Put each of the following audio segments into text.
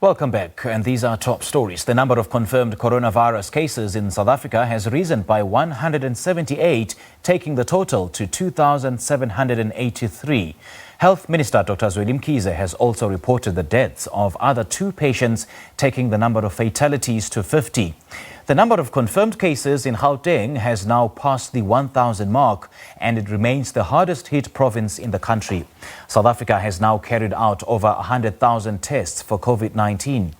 Welcome back, and these are top stories. The number of confirmed coronavirus cases in South Africa has risen by 178, taking the total to 2,783. Health Minister Dr. Lien Potgieter has also reported the deaths of other 2 patients, taking the number of fatalities to 50. The number of confirmed cases in Gauteng has now passed the 1,000 mark, and it remains the hardest hit province in the country. South Africa has now carried out over 100,000 tests for COVID-19.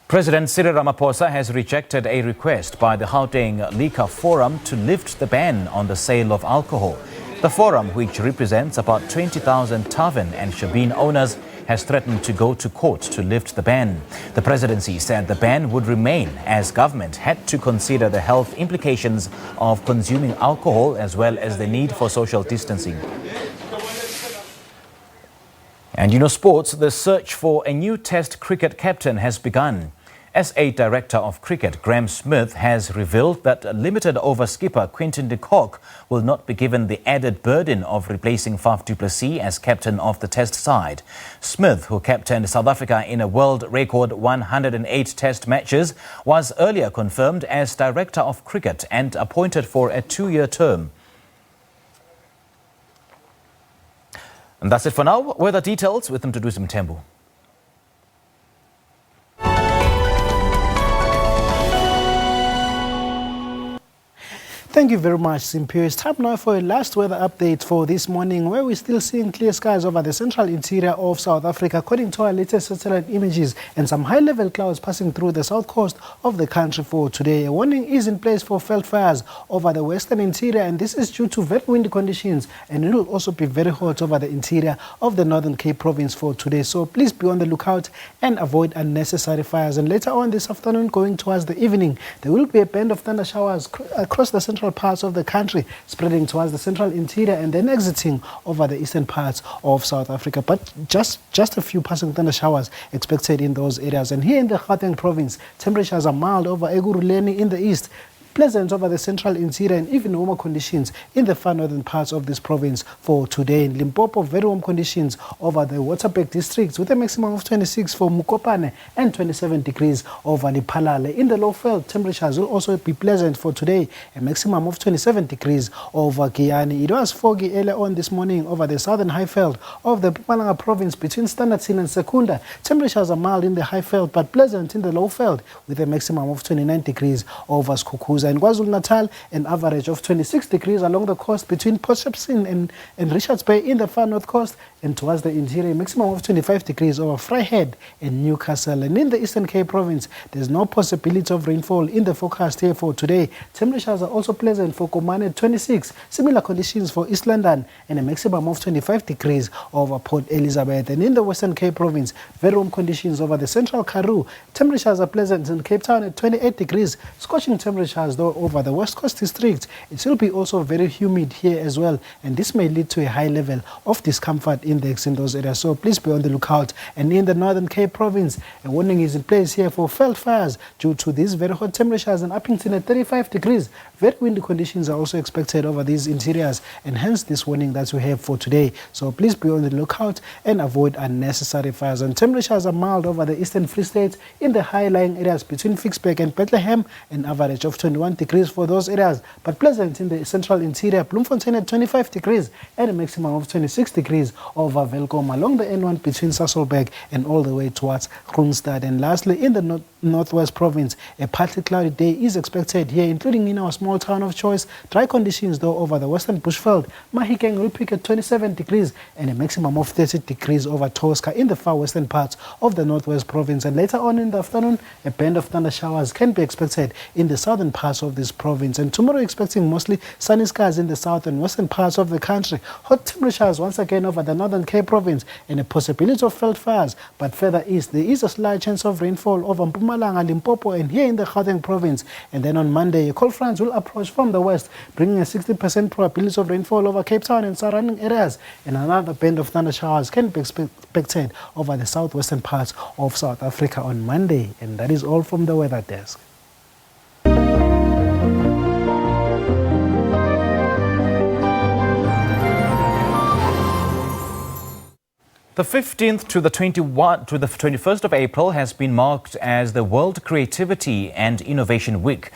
President Cyril Ramaphosa has rejected a request by the Gauteng Liquor Forum to lift the ban on the sale of alcohol. The forum, which represents about 20,000 tavern and shebeen owners, has threatened to go to court to lift the ban. The presidency said the ban would remain as government had to consider the health implications of consuming alcohol as well as the need for social distancing. And sports, the search for a new Test cricket captain has begun. SA Director of Cricket Graeme Smith has revealed that limited over skipper Quinton de Kock will not be given the added burden of replacing Faf du Plessis as captain of the Test side. Smith, who captained South Africa in a world record 108 Test matches, was earlier confirmed as Director of Cricket and appointed for a 2-year term. And that's it for now. Weather details with Mduduzi Mthembu. Thank you very much, Simpio. It's time now for a last weather update for this morning, where we're still seeing clear skies over the central interior of South Africa, according to our latest satellite images, and some high-level clouds passing through the south coast of the country for today. A warning is in place for veld fires over the western interior, and this is due to very windy conditions, and it will also be very hot over the interior of the Northern Cape province for today. So please be on the lookout and avoid unnecessary fires. And later on this afternoon, going towards the evening, there will be a band of thunder showers across the central parts of the country, spreading towards the central interior and then exiting over the eastern parts of South Africa. But just a few passing thunder showers expected in those areas. And here in the Gauteng province, temperatures are mild over Ekurhuleni in the east, pleasant over the central interior, and even warmer conditions in the far northern parts of this province for today. In Limpopo, very warm conditions over the Waterberg districts with a maximum of 26 for Mokopane and 27 degrees over Lephalale. In the Lowveld, temperatures will also be pleasant for today, a maximum of 27 degrees over Giyani. It was foggy earlier on this morning over the southern Highveld of the Mpumalanga province between Standerton and Secunda. Temperatures are mild in the Highveld but pleasant in the Lowveld with a maximum of 29 degrees over Skukuza. In KwaZulu-Natal, an average of 26 degrees along the coast between Port Shepstone and Richards Bay in the far north coast, and towards the interior, maximum of 25 degrees over Vryheid and Newcastle. And in the Eastern Cape province, there's no possibility of rainfall in the forecast here for today. Temperatures are also pleasant for Komane, 26, similar conditions for East London, and a maximum of 25 degrees over Port Elizabeth. And in the Western Cape province, very warm conditions over the central Karoo. Temperatures are pleasant in Cape Town at 28 degrees, scorching temperatures though over the West Coast district. It will be also very humid here as well, and this may lead to a high level of discomfort index in those areas. So please be on the lookout. And in the Northern Cape province, a warning is in place here for veld fires due to these very hot temperatures in Uppington at 35 degrees. Very windy conditions are also expected over these interiors, and hence this warning that we have for today. So please be on the lookout and avoid unnecessary fires. And temperatures are mild over the Eastern Free State in the high-lying areas between Ficksburg and Bethlehem, an average of 21 degrees for those areas, but pleasant in the central interior. Bloemfontein at 25 degrees and a maximum of 26 degrees over Velkom along the N1 between Sasolburg and all the way towards Kroonstad. And lastly, in the Northwest province, a partly cloudy day is expected here, including in our small town of choice. Dry conditions though over the Western Bushveld. Mahikeng will peak at 27 degrees and a maximum of 30 degrees over Tosca in the far western parts of the Northwest province. And later on in the afternoon, a band of thunder showers can be expected in the southern parts of this province. And tomorrow, expecting mostly sunny skies in the south and western parts of the country. Hot temperatures once again over the Northern Cape province and a possibility of veld fires. But further east, there is a slight chance of rainfall over Mpumalanga, Limpopo, and here in the Gauteng province. And then on Monday, a cold front will approach from the west, bringing a 60% probability of rainfall over Cape Town and surrounding areas. And another band of thunder showers can be expected over the southwestern parts of South Africa on Monday. And that is all from the weather desk. The 15th to the 21st of April has been marked as the World Creativity and Innovation Week.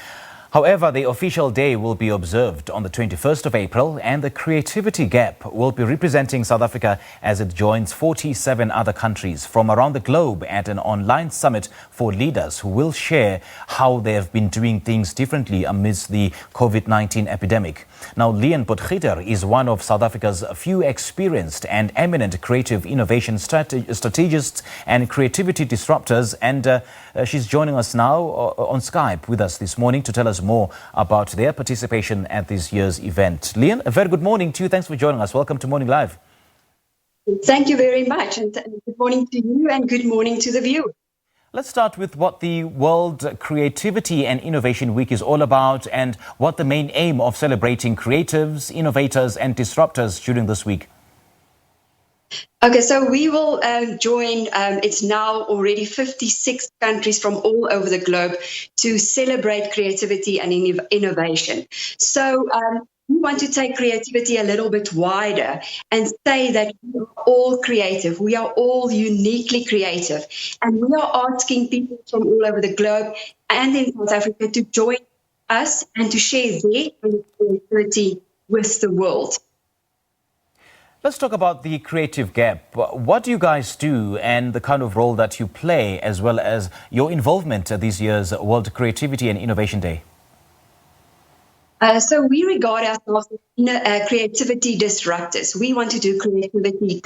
However, the official day will be observed on the 21st of April, and the Creativity Gap will be representing South Africa as it joins 47 other countries from around the globe at an online summit for leaders who will share how they have been doing things differently amidst the COVID-19 epidemic. Now, Lien Potgieter is one of South Africa's few experienced and eminent creative innovation strategists and creativity disruptors, and she's joining us now on Skype with us this morning to tell us more about their participation at this year's event. Lien, a very good morning to you. Thanks for joining us. Welcome to Morning Live. Thank you very much, and good morning to you and good morning to the viewers. Let's start with what the World Creativity and Innovation Week is all about and what the main aim of celebrating creatives, innovators and disruptors during this week. Okay, so we will join, it's now already 56 countries from all over the globe to celebrate creativity and innovation. So we want to take creativity a little bit wider and say that we are all creative. We are all uniquely creative. And we are asking people from all over the globe and in South Africa to join us and to share their creativity with the world. Let's talk about the Creative Gap. What do you guys do and the kind of role that you play, as well as your involvement at this year's World Creativity and Innovation Day? So we regard ourselves as creativity disruptors. We want to do creativity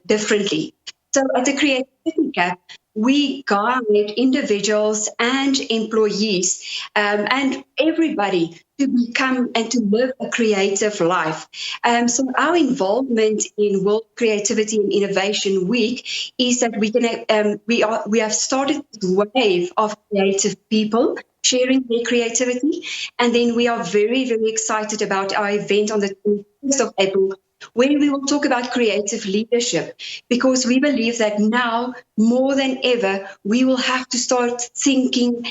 differently. So at the Creativity Gap, we guide individuals and employees and everybody to become and to live a creative life. So our involvement in World Creativity and Innovation Week is that we have started this wave of creative people sharing their creativity, and then we are very, very excited about our event on the 21st of April, where we will talk about creative leadership, because we believe that now more than ever we will have to start thinking,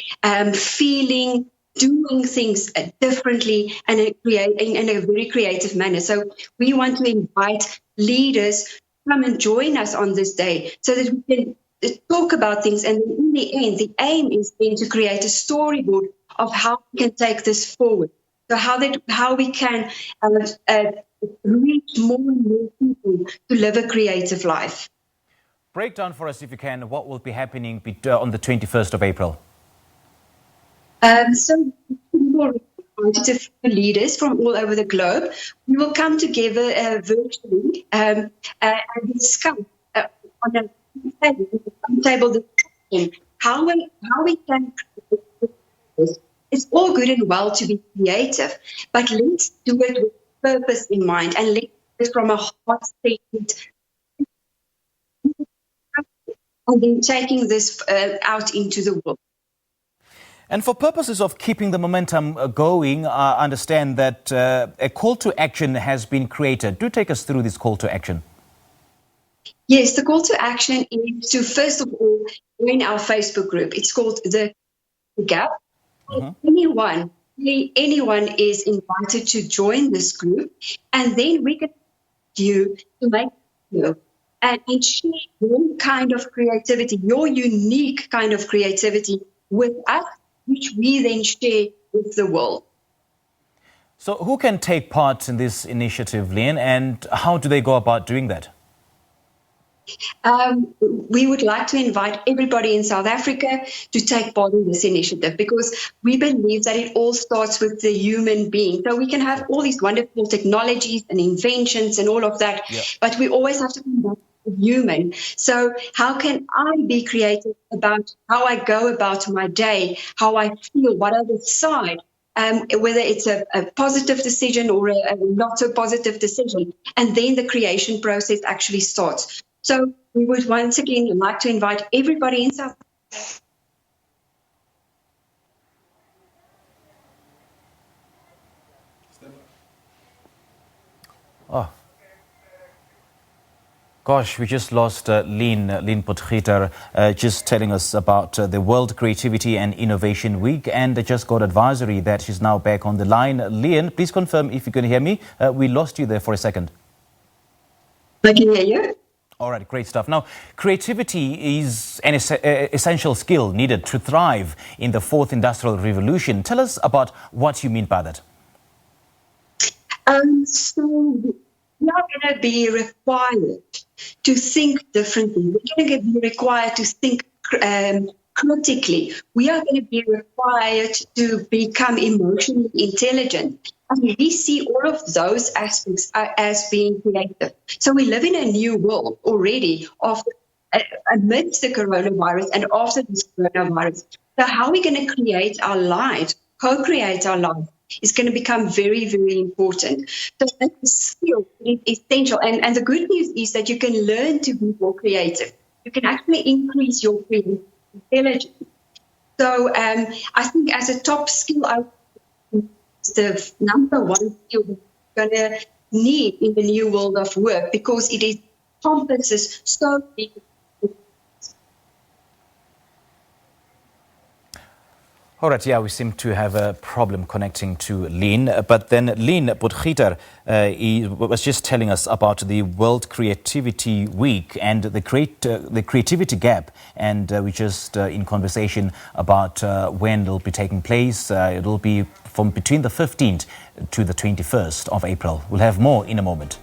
feeling, doing things differently and in a very creative manner. So we want to invite leaders to come and join us on this day so that we can talk about things, and in the end the aim is then to create a storyboard of how we can take this forward. So how we can reach more and more people to live a creative life. Break down for us, if you can, what will be happening on the 21st of April. So we will invite leaders from all over the globe. We will come together virtually and discuss on a table discussion how we can create this. It's all good and well to be creative, but let's do it with purpose in mind, and let's do it from a heart state, and then taking this out into the world. And for purposes of keeping the momentum going, I understand that a call to action has been created. Do take us through this call to action. Yes, the call to action is to, first of all, join our Facebook group. It's called The Gap. Mm-hmm. Anyone is invited to join this group, and then we can you to make and share your kind of creativity, your unique kind of creativity with us, which we then share with the world. So who can take part in this initiative, Lien, and how do they go about doing that? We would like to invite everybody in South Africa to take part in this initiative, because we believe that it all starts with the human being. So we can have all these wonderful technologies and inventions and all of that, but we always have to come back to the human. So how can I be creative about how I go about my day, how I feel, what I decide, whether it's a positive decision or a not so positive decision, and then the creation process actually starts. So we would once again like to invite everybody in South Africa. Oh. Gosh, we just lost Lien Potgieter just telling us about the World Creativity and Innovation Week, and just got advisory that she's now back on the line. Lien, please confirm if you can hear me. We lost you there for a second. I can hear you. All right, great stuff. Now, creativity is an essential skill needed to thrive in the fourth industrial revolution. Tell us about what you mean by that. So we are going to be required to think differently. We're going to be required to think critically. We are going to be required to become emotionally intelligent. And we see all of those aspects as being creative. So we live in a new world already amidst the coronavirus and after this coronavirus. So how are we going to create our lives, co-create our lives, is going to become very, very important. So that skill is essential. And the good news is that you can learn to be more creative. You can actually increase your creative intelligence. So I think as a top skill, the number one skill we're going to need in the new world of work, because it encompasses so many. All right, yeah, we seem to have a problem connecting to Lien. But then Lien Potgieter he was just telling us about the World Creativity Week and the creativity gap. And we're just in conversation about when it'll be taking place. It'll be from between the 15th to the 21st of April. We'll have more in a moment.